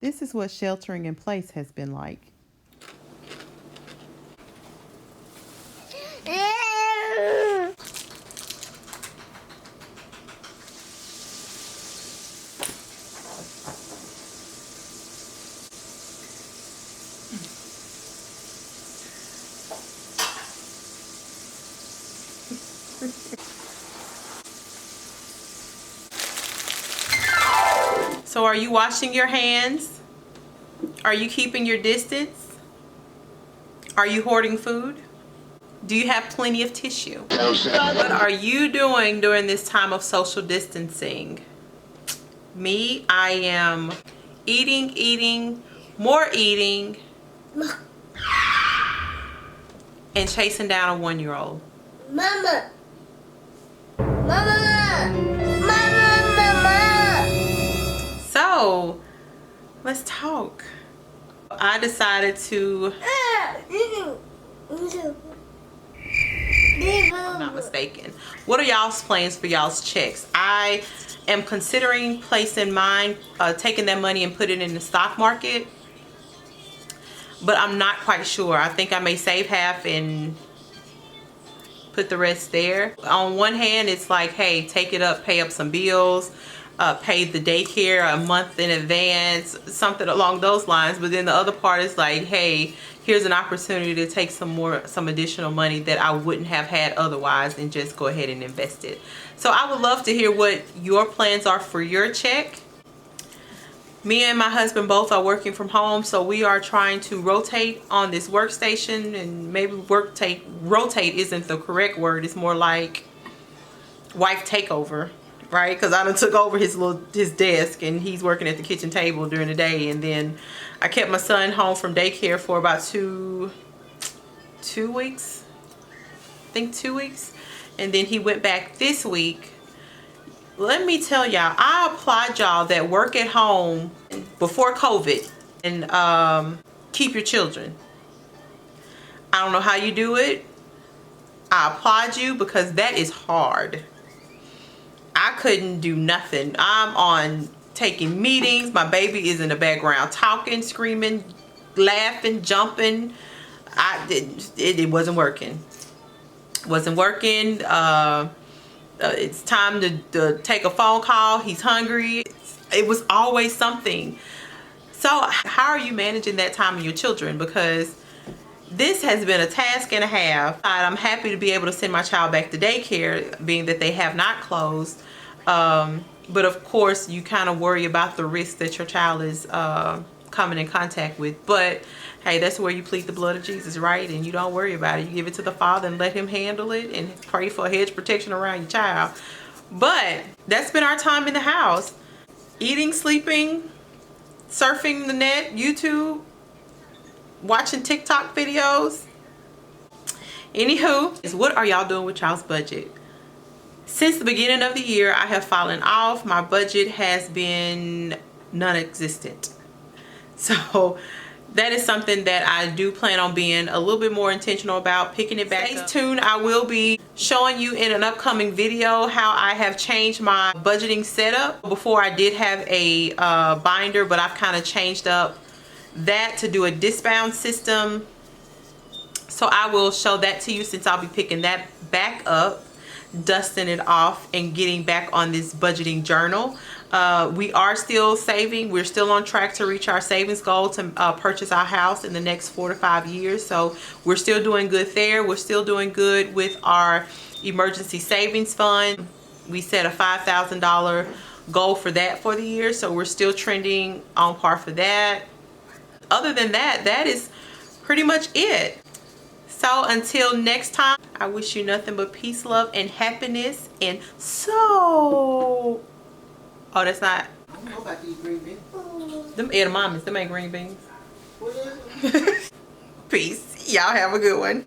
This is what sheltering in place has been like. So are you washing your hands? Are you keeping your distance? Are you hoarding food? Do you have plenty of tissue? What are you doing during this time of social distancing? Me, I am eating, more eating, and chasing down a 1-year-old. Mama! Mama! Mama! Mama! So, let's talk. I decided to, if I'm not mistaken. What are y'all's plans for y'all's checks? I am considering placing mine, taking that money and put it in the stock market. But I'm not quite sure. I think I may save half and put the rest there. On one hand, it's like, hey, take it up, pay up some bills, pay the daycare a month in advance, something along those lines. But then the other part is like, hey, here's an opportunity to take some additional money that I wouldn't have had otherwise and just go ahead and invest it. So I would love to hear what your plans are for your check. Me and my husband both are working from home, so we are trying to rotate on this workstation, and maybe rotate isn't the correct word. It's more like wife takeover, right? Because I done took over his desk, and he's working at the kitchen table during the day, and then I kept my son home from daycare for about two weeks, I think 2 weeks, and then he went back this week. Let me tell y'all, I applaud y'all that work at home before COVID and keep your children. I don't know how you do it. I applaud you because that is hard. I couldn't do nothing. I'm on taking meetings. My baby is in the background talking, screaming, laughing, jumping. It wasn't working. Wasn't working. It's time to take a phone call. He's hungry. It was always something. So how are you managing that time with your children? Because this has been a task and a half. I'm happy to be able to send my child back to daycare, being that they have not closed. But of course, you kind of worry about the risk that your child is coming in contact with. But hey, that's where you plead the blood of Jesus, right? And you don't worry about it. You give it to the Father and let him handle it and pray for a hedge protection around your child. But that's been our time in the house. Eating, sleeping, surfing the net, YouTube, watching TikTok videos. Anywho, what are y'all doing with y'all's budget? Since the beginning of the year, I have fallen off. My budget has been non-existent. So that is something that I do plan on being a little bit more intentional about, picking it back up. Stay tuned. I will be showing you in an upcoming video how I have changed my budgeting setup. Before, I did have a binder, but I've kind of changed up that to do a disbound system. So I will show that to you, since I'll be picking that back up, dusting it off, and getting back on this budgeting journal. We are still saving. We're still on track to reach our savings goal to purchase our house in the next 4 to 5 years. So we're still doing good there. We're still doing good with our emergency savings fund. We set a $5,000 goal for that for the year. So we're still trending on par for that. Other than that, that is pretty much it. So until next time, I wish you nothing but peace, love, and happiness. And so... Oh, that's not. I don't know about these green beans. Them edamames, them ain't green beans. What is it? Peace. Y'all have a good one.